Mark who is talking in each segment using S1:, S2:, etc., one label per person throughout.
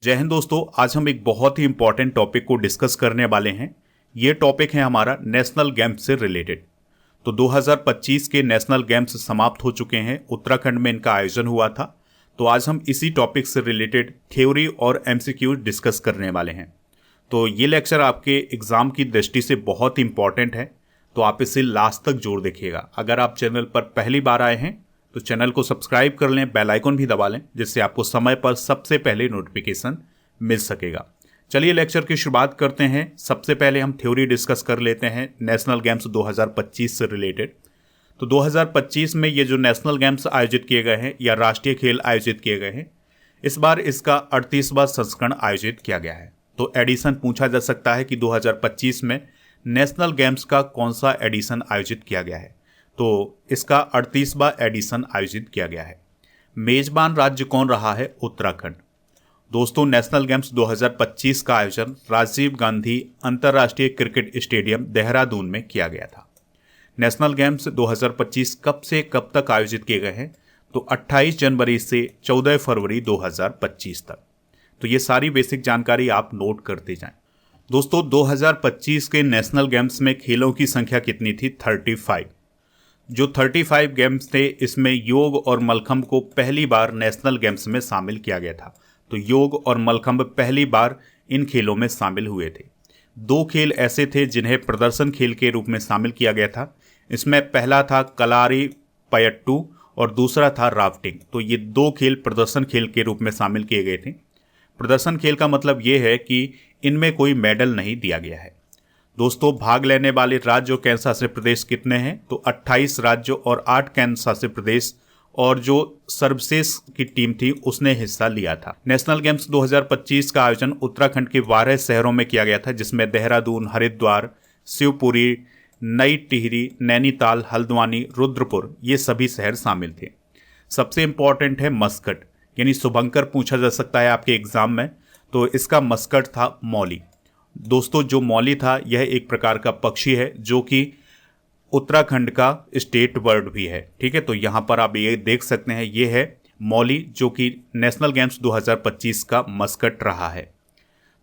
S1: जय हिंद दोस्तों। आज हम एक बहुत ही इंपॉर्टेंट टॉपिक को डिस्कस करने वाले हैं। ये टॉपिक है हमारा नेशनल गेम्स से रिलेटेड। तो 2025 के नेशनल गेम्स समाप्त हो चुके हैं, उत्तराखंड में इनका आयोजन हुआ था। तो आज हम इसी टॉपिक से रिलेटेड थ्योरी और एमसीक्यू डिस्कस करने वाले हैं। तो ये लेक्चर आपके एग्ज़ाम की दृष्टि से बहुत ही इंपॉर्टेंट है, तो आप इसे लास्ट तक जरूर देखिएगा। अगर आप चैनल पर पहली बार आए हैं तो चैनल को सब्सक्राइब कर लें, बेल आइकन भी दबा लें, जिससे आपको समय पर सबसे पहले नोटिफिकेशन मिल सकेगा। चलिए लेक्चर की शुरुआत करते हैं। सबसे पहले हम थ्योरी डिस्कस कर लेते हैं नेशनल गेम्स 2025 से रिलेटेड। तो 2025 में ये जो नेशनल गेम्स आयोजित किए गए हैं या राष्ट्रीय खेल आयोजित किए गए हैं, इस बार इसका 38वां संस्करण आयोजित किया गया है। तो एडिशन पूछा जा सकता है कि 2025 में नेशनल गेम्स का कौन सा एडिशन आयोजित किया गया है। तो इसका 38वां एडिशन आयोजित किया गया है। मेजबान राज्य कौन रहा है? उत्तराखंड। दोस्तों, नेशनल गेम्स 2025 का आयोजन राजीव गांधी अंतर्राष्ट्रीय क्रिकेट स्टेडियम देहरादून में किया गया था। नेशनल गेम्स 2025 कब से कब तक आयोजित किए गए हैं? तो 28 जनवरी से 14 फरवरी 2025 तक। तो ये सारी बेसिक जानकारी आप नोट करते जाएं। दोस्तों, 2025 के नेशनल गेम्स में खेलों की संख्या कितनी थी? 35। जो 35 गेम्स थे, इसमें योग और मलखंब को पहली बार नेशनल गेम्स में शामिल किया गया था। तो योग और मलखंब पहली बार इन खेलों में शामिल हुए थे। दो खेल ऐसे थे जिन्हें प्रदर्शन खेल के रूप में शामिल किया गया था। इसमें पहला था कलारी पयट्टू और दूसरा था राफ्टिंग। तो ये दो खेल प्रदर्शन खेल के रूप में शामिल किए गए थे। प्रदर्शन खेल का मतलब ये है कि इनमें कोई मेडल नहीं दिया गया है। दोस्तों, भाग लेने वाले राज्य और केंद्र शासित प्रदेश कितने हैं? तो 28 राज्य और 8 केंद्र शासित प्रदेश, और जो सर्वशेष की टीम थी उसने हिस्सा लिया था। नेशनल गेम्स 2025 का आयोजन उत्तराखंड के 12 शहरों में किया गया था, जिसमें देहरादून, हरिद्वार, शिवपुरी, नई टिहरी, नैनीताल, हल्द्वानी, रुद्रपुर ये सभी शहर शामिल थे। सबसे इंपॉर्टेंट है मस्कट, यानी शुभंकर पूछा जा सकता है आपके एग्जाम में। तो इसका मस्कट था मौली। दोस्तों, जो मौली था यह एक प्रकार का पक्षी है जो कि उत्तराखंड का स्टेट बर्ड भी है। ठीक है, तो यहाँ पर आप ये देख सकते हैं, ये है मौली जो कि नेशनल गेम्स 2025 का मस्कट रहा है।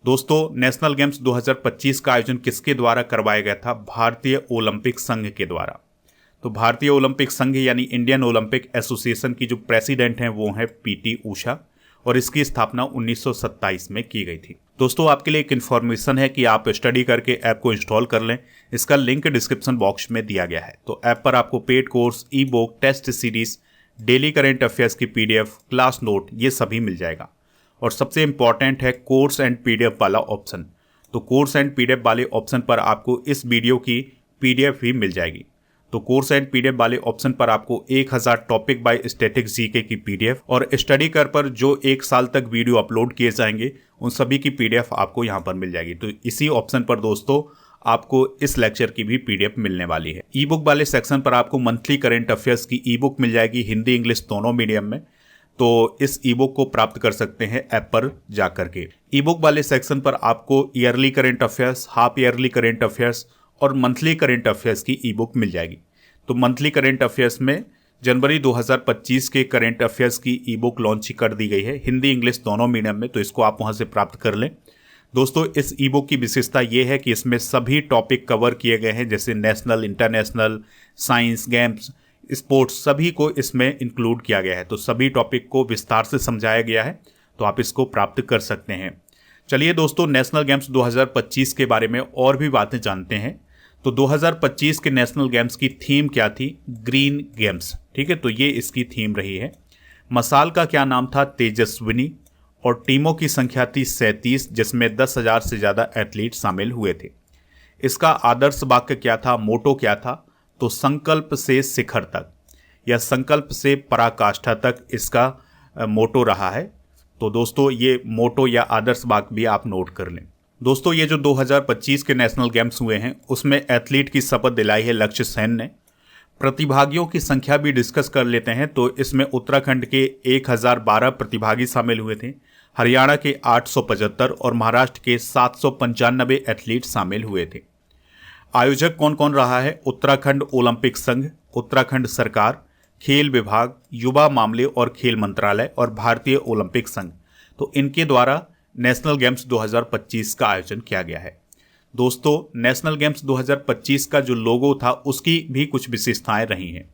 S1: दोस्तों, नेशनल गेम्स 2025 का आयोजन किसके द्वारा करवाया गया था? भारतीय ओलंपिक संघ के द्वारा। तो भारतीय ओलंपिक संघ यानी इंडियन ओलंपिक एसोसिएशन की जो प्रेसिडेंट हैं वो हैं पीटी ऊषा, और इसकी स्थापना 1927 में की गई थी। दोस्तों, आपके लिए एक इन्फॉर्मेशन है कि आप स्टडी करके ऐप को इंस्टॉल कर लें। इसका लिंक डिस्क्रिप्शन बॉक्स में दिया गया है। तो ऐप पर आपको paid course, e book, test series, daily current affairs की पीडीएफ, क्लास नोट ये सभी मिल जाएगा। और सबसे इंपॉर्टेंट है कोर्स एंड पीडीएफ वाला ऑप्शन। तो कोर्स एंड पीडीएफ वाले ऑप्शन पर आपको इस वीडियो की पीडीएफ भी मिल जाएगी। तो कोर्स एंड पीडीएफ वाले ऑप्शन पर आपको 1000 टॉपिक बाय स्टैटिक जीके की पीडीएफ और स्टडी कर पर जो 1 साल तक वीडियो अपलोड किए जाएंगे उन सभी की पीडीएफ आपको यहाँ पर मिल जाएगी। तो इसी ऑप्शन पर दोस्तों आपको इस लेक्चर की भी पीडीएफ मिलने वाली है। ई बुक वाले सेक्शन पर आपको मंथली करेंट अफेयर्स की ई बुक मिल जाएगी, हिंदी इंग्लिश दोनों मीडियम में। तो इस ई बुक को प्राप्त कर सकते हैं ऐप पर जाकर के। ई बुक वाले सेक्शन पर आपको yearly current affairs, half yearly current affairs और मंथली करेंट अफेयर्स की ई बुक मिल जाएगी। तो मंथली करेंट अफेयर्स में जनवरी 2025 के करेंट अफेयर्स की ई बुक लॉन्च कर दी गई है, हिंदी इंग्लिश दोनों मीडियम में। तो इसको आप वहां से प्राप्त कर लें। दोस्तों, इस ई बुक की विशेषता ये है कि इसमें सभी टॉपिक कवर किए गए हैं, जैसे national, international, science, games, sports सभी को इसमें इंक्लूड किया गया है। तो सभी टॉपिक को विस्तार से समझाया गया है, तो आप इसको प्राप्त कर सकते हैं। चलिए दोस्तों, नेशनल गेम्स 2025 के बारे में और भी बातें जानते हैं। तो 2025 के नेशनल गेम्स की थीम क्या थी? Green games. ठीक है, तो ये इसकी थीम रही है। मसाल का क्या नाम था? तेजस्विनी। और टीमों की संख्या थी 37, जिसमें 10,000 से ज़्यादा एथलीट शामिल हुए थे। इसका आदर्श वाक्य क्या था? मोटो क्या था? तो संकल्प से शिखर तक या संकल्प से पराकाष्ठा तक इसका मोटो रहा है। तो दोस्तों, ये मोटो या आदर्श वाक्य भी आप नोट कर लें। दोस्तों, ये जो 2025 के नेशनल गेम्स हुए हैं उसमें एथलीट की शपथ दिलाई है लक्ष्य सेन ने। प्रतिभागियों की संख्या भी डिस्कस कर लेते हैं। तो इसमें उत्तराखंड के 1012 प्रतिभागी शामिल हुए थे, हरियाणा के 875 और महाराष्ट्र के 795 एथलीट शामिल हुए थे। आयोजक कौन कौन रहा है? उत्तराखंड ओलंपिक संघ, उत्तराखंड सरकार, खेल विभाग, युवा मामले और खेल मंत्रालय और भारतीय ओलंपिक संघ। तो इनके द्वारा नेशनल गेम्स 2025 का आयोजन किया गया है। दोस्तों, नेशनल गेम्स 2025 का जो लोगो था उसकी भी कुछ विशेषताएं रही हैं।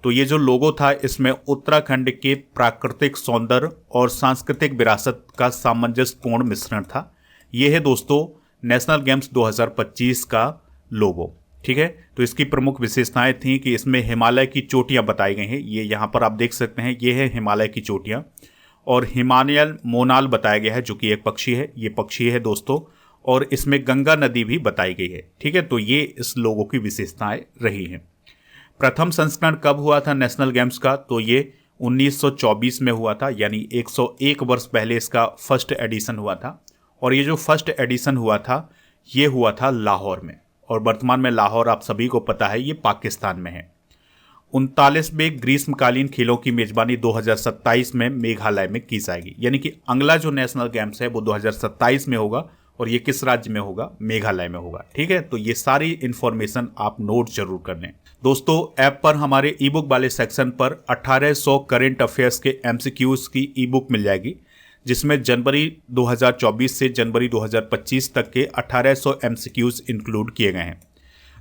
S1: तो ये जो लोगो था इसमें उत्तराखंड के प्राकृतिक सौंदर्य और सांस्कृतिक विरासत का सामंजस्यपूर्ण मिश्रण था। ये है दोस्तों नेशनल गेम्स 2025 का लोगो। ठीक है, तो इसकी प्रमुख विशेषताएं थी कि इसमें हिमालय की चोटियां बताई गई हैं। ये यहाँ पर आप देख सकते हैं, ये है हिमालय की चोटियां। और हिमालयन मोनाल बताया गया है जो कि एक पक्षी है, ये पक्षी है दोस्तों। और इसमें गंगा नदी भी बताई गई है। ठीक है, तो ये इस लोगो की विशेषताएं रही हैं। प्रथम संस्करण कब हुआ था नेशनल गेम्स का? तो ये 1924 में हुआ था, यानी 101 वर्ष पहले इसका फर्स्ट एडिशन हुआ था। और ये जो फर्स्ट एडिशन हुआ था ये हुआ था लाहौर में। और वर्तमान में लाहौर आप सभी को पता है ये पाकिस्तान में है। 39वें ग्रीष्मकालीन खेलों की मेजबानी 2027 में मेघालय में की जाएगी, यानी कि अगला जो नेशनल गेम्स है वो 2027 में होगा। और ये किस राज्य में होगा? मेघालय में होगा। ठीक है, तो ये सारी इंफॉर्मेशन आप नोट जरूर कर लें। दोस्तों, ऐप पर हमारे ई बुक वाले सेक्शन पर 1800 करंट अफेयर्स के एमसीक्यूज की ई बुक मिल जाएगी, जिसमें जनवरी 2024 से जनवरी 2025 तक के 1800 एमसीक्यूज इंक्लूड किए गए हैं।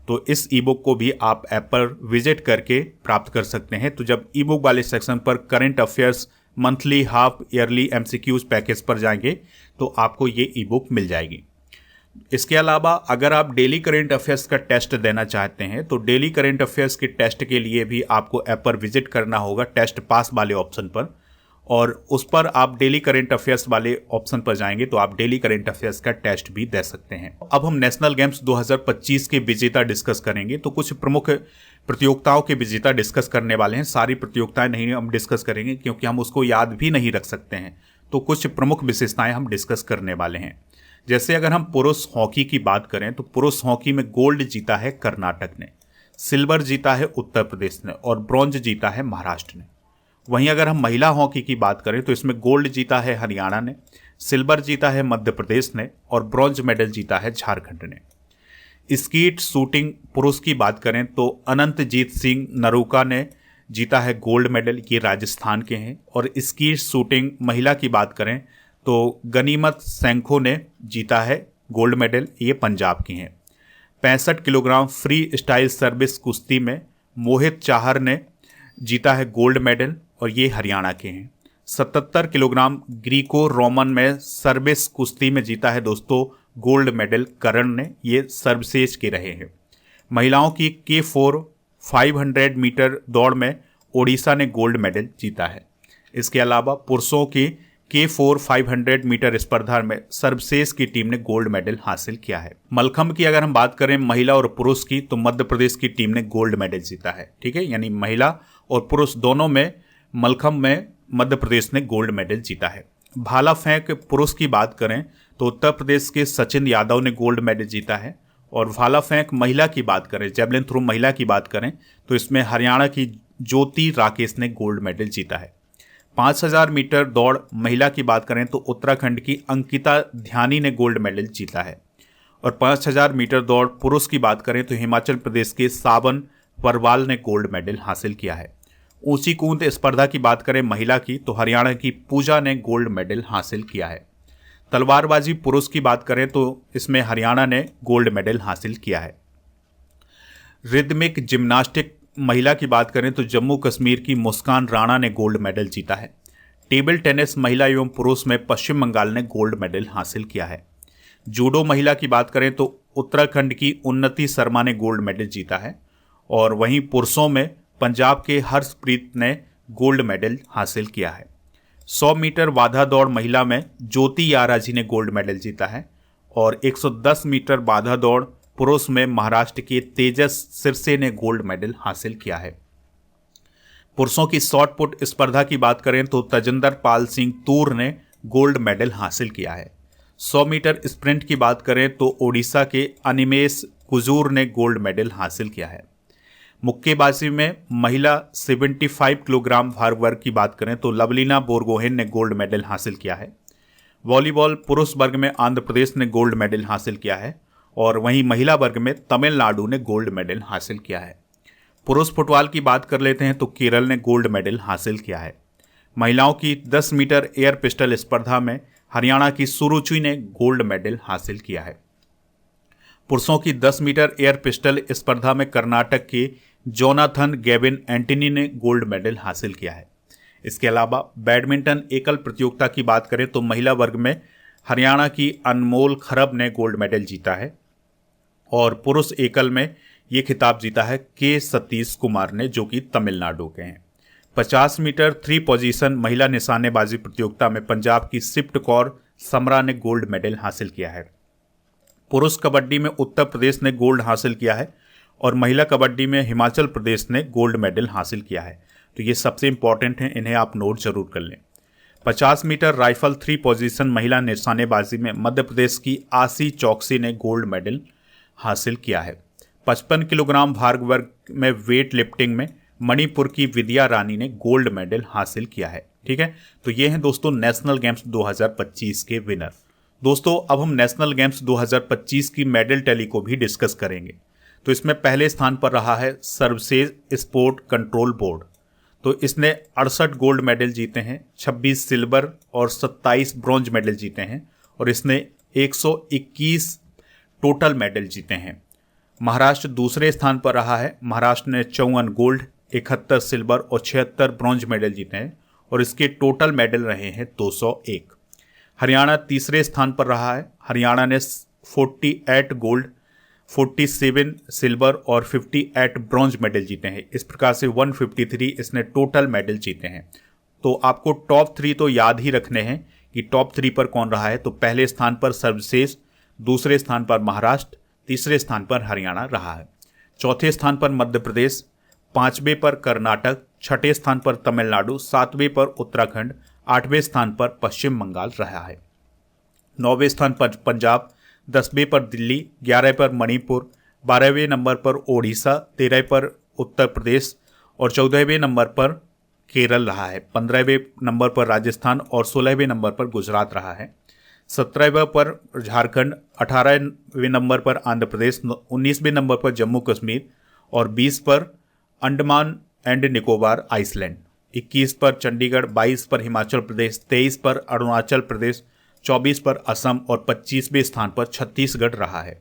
S1: तो इस ई बुक को भी आप ऐप पर विजिट करके प्राप्त कर सकते हैं। तो जब ई बुक वाले सेक्शन पर current affairs monthly, half yearly MCQs package पर जाएंगे तो आपको ये ई बुक मिल जाएगी। इसके अलावा अगर आप डेली करंट अफेयर्स का टेस्ट देना चाहते हैं तो डेली करंट अफेयर्स के टेस्ट के लिए भी आपको ऐप पर विजिट करना होगा, टेस्ट पास वाले ऑप्शन पर। और उस पर आप डेली करंट अफेयर्स वाले ऑप्शन पर जाएंगे तो आप डेली करंट अफेयर्स का टेस्ट भी दे सकते हैं। अब हम नेशनल गेम्स 2025 के विजेता डिस्कस करेंगे। तो कुछ प्रमुख प्रतियोगिताओं के विजेता डिस्कस करने वाले हैं। सारी प्रतियोगिताएं नहीं हम डिस्कस करेंगे क्योंकि हम उसको याद भी नहीं रख सकते हैं। तो कुछ प्रमुख विशेषताएं हम डिस्कस करने वाले हैं। जैसे अगर हम पुरुष हॉकी की बात करें तो पुरुष हॉकी में गोल्ड जीता है कर्नाटक ने, सिल्वर जीता है उत्तर प्रदेश ने और ब्रॉन्ज जीता है महाराष्ट्र ने। वहीं अगर हम महिला हॉकी की बात करें तो इसमें गोल्ड जीता है हरियाणा ने, सिल्वर जीता है मध्य प्रदेश ने और ब्रॉन्ज मेडल जीता है झारखंड ने। स्कीट शूटिंग पुरुष की बात करें तो अनंतजीत सिंह नरूका ने जीता है गोल्ड मेडल, ये राजस्थान के हैं। और स्कीट शूटिंग महिला की बात करें तो गनीमत सैंखो ने जीता है गोल्ड मेडल, ये पंजाब की हैं। 65 किलोग्राम फ्री स्टाइल सर्विस कुश्ती में मोहित चाहर ने जीता है गोल्ड मेडल और ये हरियाणा के हैं। 77 किलोग्राम ग्रीको रोमन में सर्विस कुश्ती में जीता है दोस्तों गोल्ड मेडल करण ने, ये सर्वश्रेष्ठ के रहे हैं। महिलाओं की K4 500 मीटर दौड़ में ओडिशा ने गोल्ड मेडल जीता है। इसके अलावा पुरुषों की K4 500 मीटर स्पर्धा में सर्वश्रेष्ठ की टीम ने गोल्ड मेडल हासिल किया है। मलखंभ की अगर हम बात करें महिला और पुरुष की तो मध्य प्रदेश की टीम ने गोल्ड मेडल जीता है। ठीक है, यानी महिला और पुरुष दोनों में मलखंभ में मध्य प्रदेश ने गोल्ड मेडल जीता है। भाला फेंक पुरुष की बात करें तो उत्तर प्रदेश के सचिन यादव ने गोल्ड मेडल जीता है। और भाला फेंक महिला की बात करें, जेवलिन थ्रो महिला की बात करें तो इसमें हरियाणा की ज्योति राकेश ने गोल्ड मेडल जीता है। 5000 मीटर दौड़ महिला की बात करें तो उत्तराखंड की अंकिता ध्यानी ने गोल्ड मेडल जीता है। और 5000 मीटर दौड़ पुरुष की बात करें तो हिमाचल प्रदेश के सावन परवाल ने गोल्ड मेडल हासिल किया है। ऊंची कूद स्पर्धा की बात करें महिला की तो हरियाणा की पूजा ने गोल्ड मेडल हासिल किया है। तलवारबाजी पुरुष की बात करें तो इसमें हरियाणा ने गोल्ड मेडल हासिल किया है। रिदमिक जिम्नास्टिक महिला की बात करें तो जम्मू कश्मीर की मुस्कान राणा ने गोल्ड मेडल जीता है। टेबल टेनिस महिला एवं पुरुष में पश्चिम बंगाल ने गोल्ड मेडल हासिल किया है। जूडो महिला की बात करें तो उत्तराखंड की उन्नति शर्मा ने गोल्ड मेडल जीता है। और वहीं पुरुषों में पंजाब के हर्षप्रीत ने गोल्ड मेडल हासिल किया है। 100 मीटर बाधा दौड़ महिला में ज्योति याराजी ने गोल्ड मेडल जीता है। और 110 मीटर बाधा दौड़ पुरुष में महाराष्ट्र के तेजस सिरसे ने गोल्ड मेडल हासिल किया है। पुरुषों की शॉट पुट स्पर्धा की बात करें तो तजिंदर पाल सिंह तूर ने गोल्ड मेडल हासिल किया है। 100 मीटर स्प्रिंट की बात करें तो ओडिशा के अनिमेश कुजूर ने गोल्ड मेडल हासिल किया है। मुक्केबाजी में महिला 75 किलोग्राम भार वर्ग की बात करें तो लवलीना बोरगोहेन ने गोल्ड मेडल हासिल किया है। वॉलीबॉल पुरुष वर्ग में आंध्र प्रदेश ने गोल्ड मेडल हासिल किया है। और वहीं महिला वर्ग में तमिलनाडु ने गोल्ड मेडल हासिल किया है। पुरुष फुटबॉल की बात कर लेते हैं तो केरल ने गोल्ड मेडल हासिल किया है। महिलाओं की 10 मीटर एयर पिस्टल स्पर्धा में हरियाणा की सुरुचि ने गोल्ड मेडल हासिल किया है। पुरुषों की 10 मीटर एयर पिस्टल स्पर्धा में कर्नाटक के जोनाथन गेविन एंटनी ने गोल्ड मेडल हासिल किया है। इसके अलावा बैडमिंटन एकल प्रतियोगिता की बात करें तो महिला वर्ग में हरियाणा की अनमोल खरब ने गोल्ड मेडल जीता है और पुरुष एकल में ये खिताब जीता है के सतीश कुमार ने, जो कि तमिलनाडु के हैं। 50 मीटर 3 पोजीशन महिला निशानेबाजी प्रतियोगिता में पंजाब की सिफ्ट कौर समरा ने गोल्ड मेडल हासिल किया है। पुरुष कबड्डी में उत्तर प्रदेश ने गोल्ड हासिल किया है और महिला कबड्डी में हिमाचल प्रदेश ने गोल्ड मेडल हासिल किया है। तो ये सबसे इंपॉर्टेंट हैं, इन्हें आप नोट जरूर कर लें। 50 मीटर राइफल 3 पोजीशन महिला निशानेबाजी में मध्य प्रदेश की आशी चौकसी ने गोल्ड मेडल हासिल किया है। 55 किलोग्राम भार वर्ग में वेट लिफ्टिंग में मणिपुर की विद्या रानी ने गोल्ड मेडल हासिल किया है। ठीक है, तो ये हैं दोस्तों नेशनल गेम्स 2025 के विनर। दोस्तों अब हम नेशनल गेम्स 2025 की मेडल टैली को भी डिस्कस करेंगे। तो इसमें पहले स्थान पर रहा है सर्वश्रेष्ठ स्पोर्ट कंट्रोल बोर्ड। तो इसने 68 गोल्ड मेडल जीते हैं, 26 सिल्वर और 27 ब्रॉन्ज मेडल जीते हैं और इसने 121 टोटल मेडल जीते हैं। महाराष्ट्र दूसरे स्थान पर रहा है। महाराष्ट्र ने 54 गोल्ड, 71 सिल्वर और 76 ब्रॉन्ज मेडल जीते हैं और इसके टोटल मेडल रहे हैं 201। हरियाणा तीसरे स्थान पर रहा है। हरियाणा ने 48 गोल्ड, 47 सिल्वर और 58 ब्रॉन्ज मेडल जीते हैं। इस प्रकार से 153 इसने टोटल मेडल जीते हैं। तो आपको टॉप 3 तो याद ही रखने हैं कि टॉप 3 पर कौन रहा है। तो पहले स्थान पर सर्वश्रेष्ठ, दूसरे स्थान पर महाराष्ट्र, तीसरे स्थान पर हरियाणा रहा है। चौथे स्थान पर मध्य प्रदेश, 5वें पर कर्नाटक, 6ठे स्थान पर तमिलनाडु, 7वें पर उत्तराखंड, 8वें स्थान पर पश्चिम बंगाल रहा है। 9वें स्थान पर पंजाब, 10वें पर दिल्ली, 11वें पर मणिपुर, 12वें नंबर पर ओडिशा, 13वें पर उत्तर प्रदेश और 14वें नंबर पर केरल रहा है। 15वें नंबर पर राजस्थान और 16वें नंबर पर गुजरात रहा है। 17वें पर झारखंड, 18वें नंबर पर आंध्र प्रदेश, 19वें नंबर पर जम्मू कश्मीर और 20 पर अंडमान एंड निकोबार आइसलैंड, 21 पर चंडीगढ़, 22 पर हिमाचल प्रदेश, 23 पर अरुणाचल प्रदेश, 24 पर असम और 25वें स्थान पर छत्तीसगढ़ रहा है।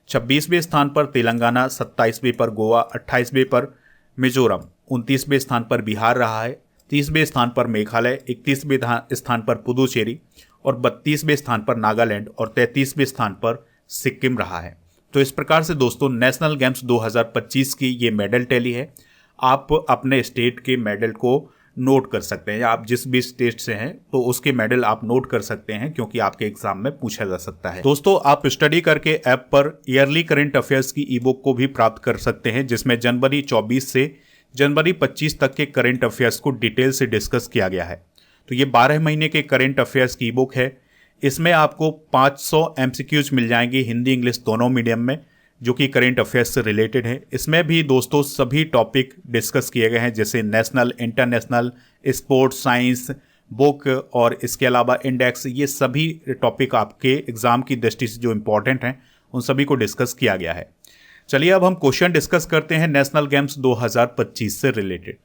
S1: 26वें स्थान पर तेलंगाना, 27वें पर गोवा, 28वें पर मिजोरम, 29वें स्थान पर बिहार रहा है, 30वें स्थान पर मेघालय, 31वें स्थान पर पुदुचेरी और 32वें स्थान पर नागालैंड और 33वें स्थान पर सिक्किम रहा है। तो इस प्रकार से दोस्तों नेशनल गेम्स 2025 की ये मेडल टैली है। आप अपने स्टेट के मेडल को नोट कर सकते हैं या आप जिस भी स्टेट से हैं तो उसके मेडल आप नोट कर सकते हैं, क्योंकि आपके एग्जाम में पूछा जा सकता है। दोस्तों आप स्टडी करके ऐप पर ईयरली करंट अफेयर्स की ई बुक को भी प्राप्त कर सकते हैं, जिसमें जनवरी 24 से जनवरी 25 तक के करंट अफेयर्स को डिटेल से डिस्कस किया गया है। तो ये 12 महीने के करंट अफेयर्स की ई बुक है। इसमें आपको 500 MCQs मिल जाएंगे हिंदी इंग्लिश दोनों मीडियम में, जो कि करंट अफेयर्स से रिलेटेड है। इसमें भी दोस्तों सभी टॉपिक डिस्कस किए गए हैं, जैसे national, international, sports, science, book और इसके अलावा इंडेक्स। ये सभी टॉपिक आपके एग्जाम की दृष्टि से जो इंपॉर्टेंट हैं उन सभी को डिस्कस किया गया है। चलिए अब हम क्वेश्चन डिस्कस करते हैं नेशनल गेम्स 2025 से रिलेटेड।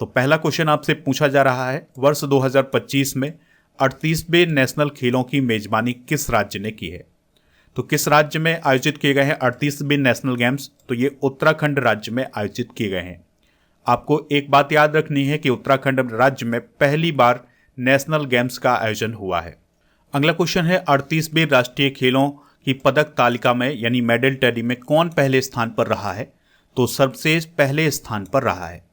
S1: तो पहला क्वेश्चन आपसे पूछा जा रहा है, वर्ष 2025 में 38वें नेशनल खेलों की मेजबानी किस राज्य ने की है? तो किस राज्य में आयोजित किए गए हैं 38वें नेशनल गेम्स? तो ये उत्तराखंड राज्य में आयोजित किए गए हैं। आपको एक बात याद रखनी है कि उत्तराखंड राज्य में पहली बार नेशनल गेम्स का आयोजन हुआ है। अगला क्वेश्चन है 38वें राष्ट्रीय खेलों की पदक तालिका में यानी मेडल टैली में कौन पहले स्थान पर रहा है? तो सर्वश्रेष्ठ पहले स्थान पर रहा है।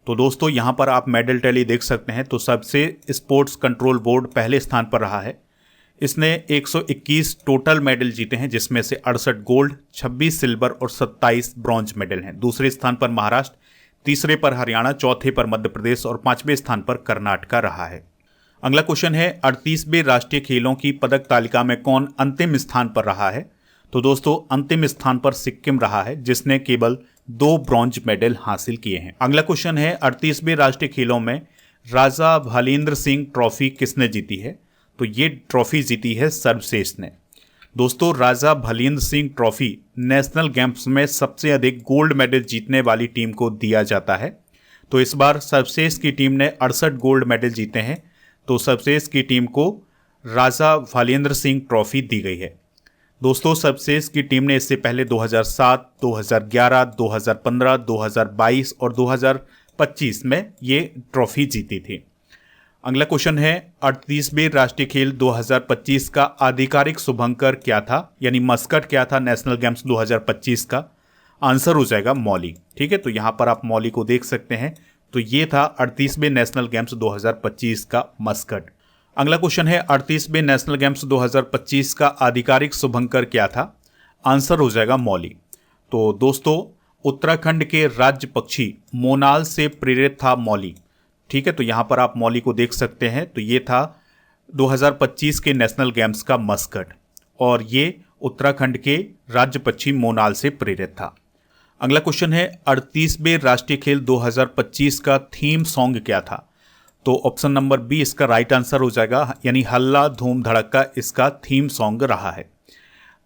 S1: तो दोस्तों यहाँ पर आप मेडल टैली देख सकते हैं। तो सबसे स्पोर्ट्स कंट्रोल बोर्ड पहले स्थान पर रहा है। इसने 121 टोटल मेडल जीते हैं, जिसमें से 68 गोल्ड, 26 सिल्वर और 27 ब्रॉन्ज मेडल हैं। दूसरे स्थान पर महाराष्ट्र, तीसरे पर हरियाणा, चौथे पर मध्य प्रदेश और 5वें स्थान पर कर्नाटक रहा है। अगला क्वेश्चन है 38वें राष्ट्रीय खेलों की पदक तालिका में कौन अंतिम स्थान पर रहा है? तो दोस्तों अंतिम स्थान पर सिक्किम रहा है, जिसने केवल 2 ब्रॉन्ज मेडल हासिल किए हैं। अगला क्वेश्चन है 38वें राष्ट्रीय खेलों में राजा भालींद्र सिंह ट्रॉफी किसने जीती है? तो ये ट्रॉफी जीती है सर्वश्रेष्ठ ने। दोस्तों राजा भालींद्र सिंह ट्रॉफी नेशनल गेम्स में सबसे अधिक गोल्ड मेडल जीतने वाली टीम को दिया जाता है। तो इस बार सर्वश्रेष्ठ की टीम ने 68 गोल्ड मेडल जीते हैं। तो सर्वश्रेष्ठ की टीम को राजा भालेंद्र सिंह ट्रॉफी दी गई है। दोस्तों, सर्वश्रेष्ठ की टीम ने इससे पहले 2007, 2011, 2015, 2022 और 2025 में ये ट्रॉफी जीती थी। अगला क्वेश्चन है 38वें राष्ट्रीय खेल 2025 का आधिकारिक शुभंकर क्या था, यानी मस्कट क्या था नेशनल गेम्स 2025 का। आंसर हो जाएगा मौली। ठीक है, तो यहाँ पर आप मौली को देख सकते हैं। तो ये था 38वें नेशनल गेम्स 2025 का मस्कट। अगला क्वेश्चन है 38वें नेशनल गेम्स 2025 का आधिकारिक शुभंकर क्या था। आंसर हो जाएगा मौली। तो दोस्तों, उत्तराखंड के राज्य पक्षी मोनाल से प्रेरित था मौली। ठीक है, तो यहाँ पर आप मौली को देख सकते हैं। तो ये था 2025 के नेशनल गेम्स का मस्कट और ये उत्तराखंड के राज्य पक्षी मोनाल से प्रेरित था। अगला क्वेश्चन है 38वें राष्ट्रीय खेल 2025 का थीम सॉन्ग क्या था। तो ऑप्शन नंबर बी इसका राइट आंसर हो जाएगा, यानी हल्ला धूम धड़का इसका थीम सॉन्ग रहा है।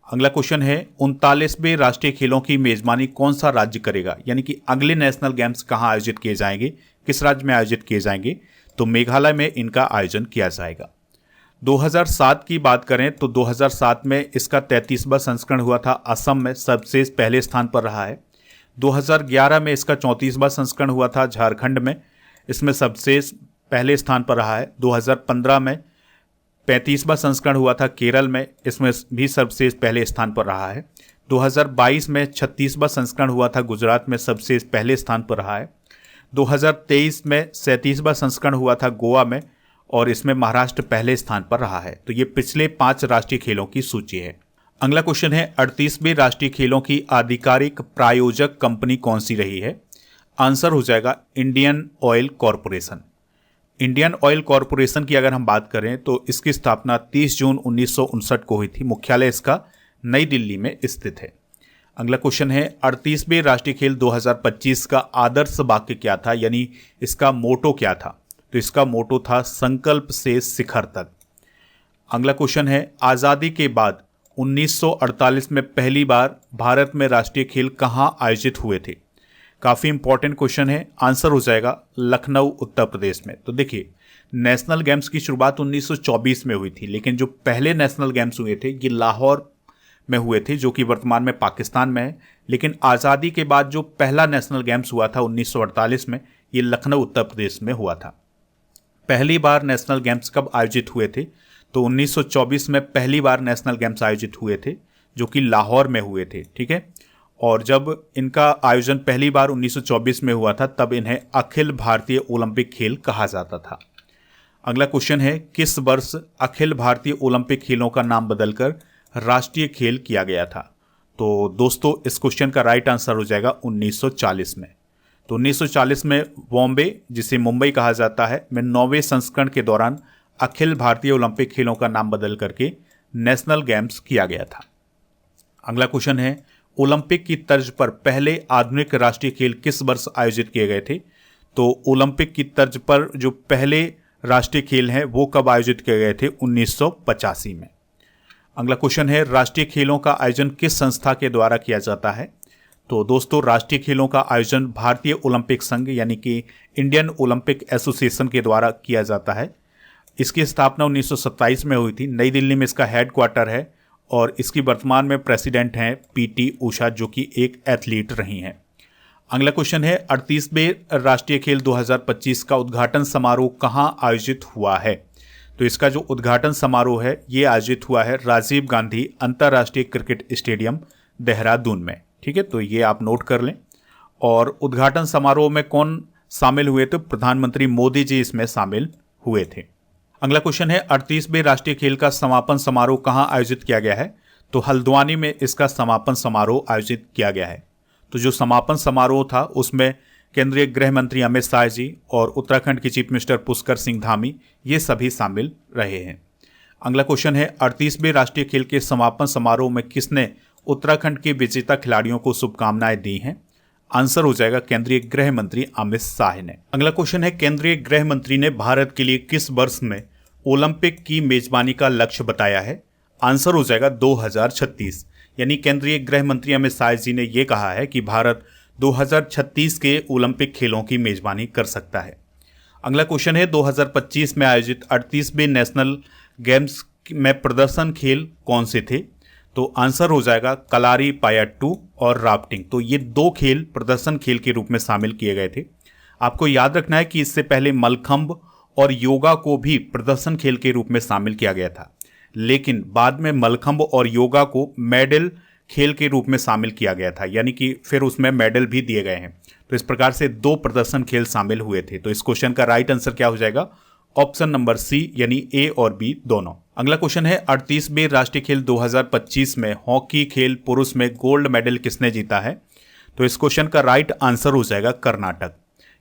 S1: अगला क्वेश्चन है 39वें राष्ट्रीय खेलों की मेजबानी कौन सा राज्य करेगा, यानी कि अगले नेशनल गेम्स कहाँ आयोजित किए जाएंगे, किस राज्य में आयोजित किए जाएंगे। तो मेघालय में इनका आयोजन किया जाएगा। 2007 की बात करें तो 2007 में इसका 33वां संस्करण हुआ था, असम में सर्वश्रेष्ठ पहले स्थान पर रहा है। 2011 में इसका 34वां संस्करण हुआ था, झारखंड में इसमें सर्वश्रेष्ठ पहले स्थान पर रहा है। 2015 में 35वां संस्करण हुआ था केरल में, इसमें भी सर्वश्रेष्ठ पहले स्थान पर रहा है। 2022 में 36वां संस्करण हुआ था गुजरात में, सर्वश्रेष्ठ पहले स्थान पर रहा है। 2023 में 37वां संस्करण हुआ था गोवा में और इसमें महाराष्ट्र पहले स्थान पर रहा है। तो ये पिछले 5 राष्ट्रीय खेलों की सूची है। अगला क्वेश्चन है 38वें राष्ट्रीय खेलों की आधिकारिक प्रायोजक कंपनी कौन सी रही है। आंसर हो जाएगा Indian oil corporation. Indian oil corporation की अगर हम बात करें तो इसकी स्थापना 30 जून 1959 को हुई थी। मुख्यालय इसका नई दिल्ली में स्थित है। अगला क्वेश्चन है 38वें राष्ट्रीय खेल 2025 का आदर्श वाक्य क्या था, यानी इसका मोटो क्या था। तो इसका मोटो था संकल्प से शिखर तक। अगला क्वेश्चन है आज़ादी के बाद 1948 में पहली बार भारत में राष्ट्रीय खेल कहाँ आयोजित हुए थे। काफ़ी इंपॉर्टेंट क्वेश्चन है। आंसर हो जाएगा लखनऊ उत्तर प्रदेश में। तो देखिए, नेशनल गेम्स की शुरुआत 1924 में हुई थी, लेकिन जो पहले नेशनल गेम्स हुए थे ये लाहौर में हुए थे, जो कि वर्तमान में पाकिस्तान में है। लेकिन आज़ादी के बाद जो पहला नेशनल गेम्स हुआ था 1948 में, ये लखनऊ उत्तर प्रदेश में हुआ था। पहली बार नेशनल गेम्स कब आयोजित हुए थे, तो 1924 में पहली बार नेशनल गेम्स आयोजित हुए थे, जो कि लाहौर में हुए थे। ठीक है, और जब इनका आयोजन पहली बार 1924 में हुआ था तब इन्हें अखिल भारतीय ओलंपिक खेल कहा जाता था। अगला क्वेश्चन है किस वर्ष अखिल भारतीय ओलंपिक खेलों का नाम बदलकर राष्ट्रीय खेल किया गया था। तो दोस्तों, इस क्वेश्चन का राइट आंसर हो जाएगा 1940 में। तो 1940 में बॉम्बे, जिसे मुंबई कहा जाता है, में 9वें संस्करण के दौरान अखिल भारतीय ओलंपिक खेलों का नाम बदल करके नेशनल गेम्स किया गया था। अगला क्वेश्चन है ओलंपिक की तर्ज पर पहले आधुनिक राष्ट्रीय खेल किस वर्ष आयोजित किए गए थे। तो ओलंपिक की तर्ज पर जो पहले राष्ट्रीय खेल हैं वो कब आयोजित किए गए थे, 1985 में। अगला क्वेश्चन है राष्ट्रीय खेलों का आयोजन किस संस्था के द्वारा किया जाता है। तो दोस्तों, राष्ट्रीय खेलों का आयोजन भारतीय ओलंपिक संघ यानी कि इंडियन ओलंपिक एसोसिएशन के द्वारा किया जाता है। इसकी स्थापना 1927 में हुई थी। नई दिल्ली में इसका हेडक्वार्टर है और इसकी वर्तमान में प्रेसिडेंट हैं पीटी उषा, जो कि एक एथलीट रही हैं। अगला क्वेश्चन है 38वें राष्ट्रीय खेल 2025 का उद्घाटन समारोह कहाँ आयोजित हुआ है। तो इसका जो उद्घाटन समारोह है ये आयोजित हुआ है राजीव गांधी अंतर्राष्ट्रीय क्रिकेट स्टेडियम देहरादून में। ठीक है, तो ये आप नोट कर लें। और उद्घाटन समारोह में कौन शामिल हुए थे, प्रधानमंत्री मोदी जी इसमें शामिल हुए थे। अगला क्वेश्चन है 38वें राष्ट्रीय खेल का समापन समारोह कहाँ आयोजित किया गया है। तो हल्द्वानी में इसका समापन समारोह आयोजित किया गया है। तो जो समापन समारोह था उसमें केंद्रीय गृह मंत्री अमित शाह जी और उत्तराखंड के चीफ मिनिस्टर पुष्कर सिंह धामी ये सभी शामिल रहे हैं। अगला क्वेश्चन है 38वें राष्ट्रीय खेल के समापन समारोह में किसने उत्तराखंड के विजेता खिलाड़ियों को शुभकामनाएं दी हैं। आंसर हो जाएगा केंद्रीय गृह मंत्री अमित शाह ने। अगला क्वेश्चन है केंद्रीय गृह मंत्री ने भारत के लिए किस वर्ष में ओलंपिक की मेजबानी का लक्ष्य बताया है। आंसर हो जाएगा 2036। यानी केंद्रीय गृह मंत्री अमित शाह जी ने यह कहा है कि भारत 2036 के ओलंपिक खेलों की मेजबानी कर सकता है। अगला क्वेश्चन है 2025 में आयोजित 38वें नेशनल गेम्स में प्रदर्शन खेल कौन से थे? तो आंसर हो जाएगा कलारी पायट्टू और राफ्टिंग। तो ये 2 खेल प्रदर्शन खेल के रूप में शामिल किए गए थे। आपको याद रखना है कि इससे पहले मलखंब और योगा को भी प्रदर्शन खेल के रूप में शामिल किया गया था, लेकिन बाद में मलखंब और योगा को मेडल खेल के रूप में शामिल किया गया था, यानी कि फिर उसमें मेडल भी दिए गए हैं। तो इस प्रकार से 2 प्रदर्शन खेल शामिल हुए थे। तो इस क्वेश्चन का राइट आंसर क्या हो जाएगा? ऑप्शन नंबर सी, यानी ए और बी दोनों। अगला क्वेश्चन है 38वें राष्ट्रीय खेल 2025 में हॉकी खेल पुरुष में गोल्ड मेडल किसने जीता है? तो इस क्वेश्चन का राइट आंसर हो जाएगा कर्नाटक,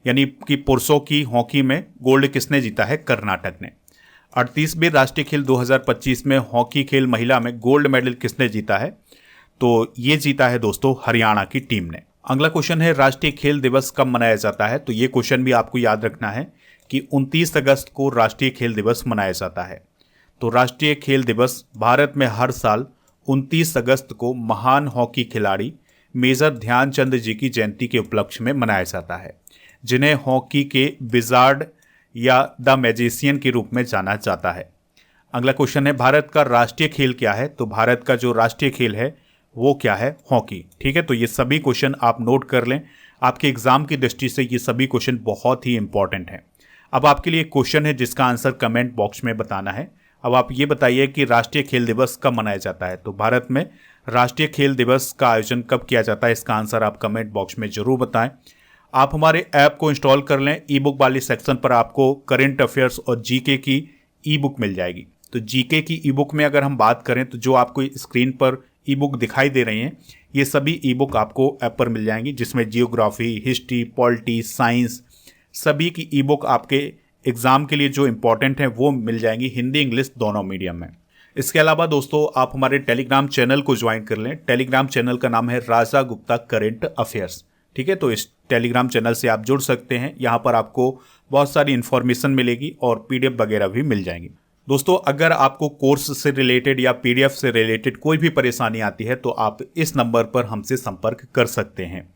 S1: यानी कि पुरुषों की हॉकी में गोल्ड किसने जीता है? कर्नाटक ने। 38वें राष्ट्रीय खेल 2025 में हॉकी खेल महिला में गोल्ड मेडल किसने जीता है? तो ये जीता है दोस्तों हरियाणा की टीम ने। अगला क्वेश्चन है राष्ट्रीय खेल दिवस कब मनाया जाता है? तो ये क्वेश्चन भी आपको याद रखना है कि 29 अगस्त को राष्ट्रीय खेल दिवस मनाया जाता है। तो राष्ट्रीय खेल दिवस भारत में हर साल 29 अगस्त को महान हॉकी खिलाड़ी मेजर ध्यानचंद जी की जयंती के उपलक्ष्य में मनाया जाता है, जिन्हें हॉकी के विजार्ड या द मैजिशियन के रूप में जाना जाता है। अगला क्वेश्चन है भारत का राष्ट्रीय खेल क्या है? तो भारत का जो राष्ट्रीय खेल है वो क्या है? हॉकी। ठीक है, तो ये सभी क्वेश्चन आप नोट कर लें, आपके एग्जाम की दृष्टि से ये सभी क्वेश्चन बहुत ही इंपॉर्टेंट हैं। अब आपके लिए एक क्वेश्चन है जिसका आंसर कमेंट बॉक्स में बताना है। अब आप ये बताइए कि राष्ट्रीय खेल दिवस कब मनाया जाता है? तो भारत में राष्ट्रीय खेल दिवस का आयोजन कब किया जाता है? इसका आंसर आप कमेंट बॉक्स में जरूर बताएं। आप हमारे ऐप को इंस्टॉल कर लें। ई बुक वाले सेक्शन पर आपको करंट अफेयर्स और जीके की ई बुक मिल जाएगी। तो जीके की ई बुक में अगर हम बात करें तो जो आपको स्क्रीन पर ई बुक दिखाई दे रही हैं, ये सभी ई बुक आपको ऐप पर मिल जाएंगी, जिसमें जियोग्राफी, हिस्ट्री, पॉलिटी, साइंस, सभी की ई बुक आपके एग्जाम के लिए जो इंपॉर्टेंट है वो मिल जाएंगी, हिंदी इंग्लिश दोनों मीडियम में। इसके अलावा दोस्तों आप हमारे टेलीग्राम चैनल को ज्वाइन कर लें। टेलीग्राम चैनल का नाम है राजा गुप्ता करंट अफेयर्स। ठीक है, तो इस टेलीग्राम चैनल से आप जुड़ सकते हैं। यहाँ पर आपको बहुत सारी इन्फॉर्मेशन मिलेगी और पीडीएफ वगैरह भी मिल जाएंगी। दोस्तों अगर आपको कोर्स से रिलेटेड या पीडीएफ से रिलेटेड कोई भी परेशानी आती है तो आप इस नंबर पर हमसे संपर्क कर सकते हैं।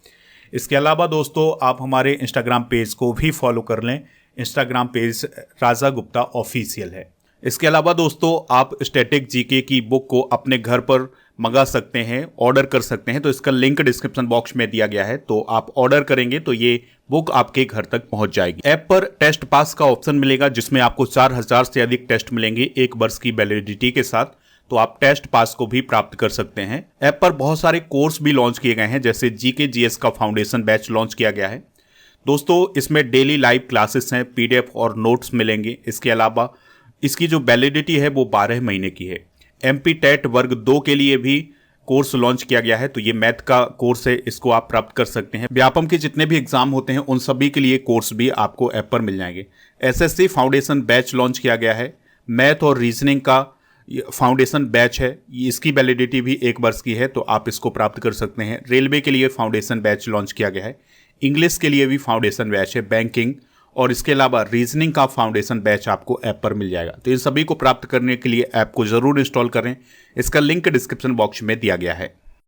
S1: इसके अलावा दोस्तों आप हमारे इंस्टाग्राम पेज को भी फॉलो कर लें। इंस्टाग्राम पेज राजा गुप्ता ऑफिशियल है। इसके अलावा दोस्तों आप स्टैटिक जीके की बुक को अपने घर पर मंगा सकते हैं, ऑर्डर कर सकते हैं। तो इसका लिंक डिस्क्रिप्शन बॉक्स में दिया गया है, तो आप ऑर्डर करेंगे तो ये बुक आपके घर तक पहुंच जाएगी। ऐप पर टेस्ट पास का ऑप्शन मिलेगा, जिसमें आपको 4000 से अधिक टेस्ट मिलेंगे 1 वर्ष की वैलिडिटी के साथ। तो आप टेस्ट पास को भी प्राप्त कर सकते हैं। ऐप पर बहुत सारे कोर्स भी लॉन्च किए गए हैं, जैसे जीके जीएस का फाउंडेशन बैच लॉन्च किया गया है। दोस्तों इसमें डेली लाइव क्लासेस हैं, पीडीएफ और नोट्स मिलेंगे। इसके अलावा इसकी जो वैलिडिटी है वो 12 महीने की है। एमपी टेट वर्ग 2 के लिए भी कोर्स लॉन्च किया गया है, तो ये मैथ का कोर्स है, इसको आप प्राप्त कर सकते हैं। व्यापम के जितने भी एग्जाम होते हैं उन सभी के लिए कोर्स भी आपको ऐप पर मिल जाएंगे। एसएससी फाउंडेशन बैच लॉन्च किया गया है। मैथ और रीजनिंग का फाउंडेशन बैच है, इसकी वैलिडिटी भी 1 वर्ष की है, तो आप इसको प्राप्त कर सकते हैं। रेलवे के लिए फाउंडेशन बैच लॉन्च किया गया है। इंग्लिश के लिए भी फाउंडेशन बैच है, बैंकिंग और इसके अलावा रीजनिंग का फाउंडेशन बैच आपको ऐप पर मिल जाएगा। तो इन सभी को प्राप्त करने के लिए ऐप को जरूर इंस्टॉल करें। इसका लिंक डिस्क्रिप्शन बॉक्स में दिया गया है।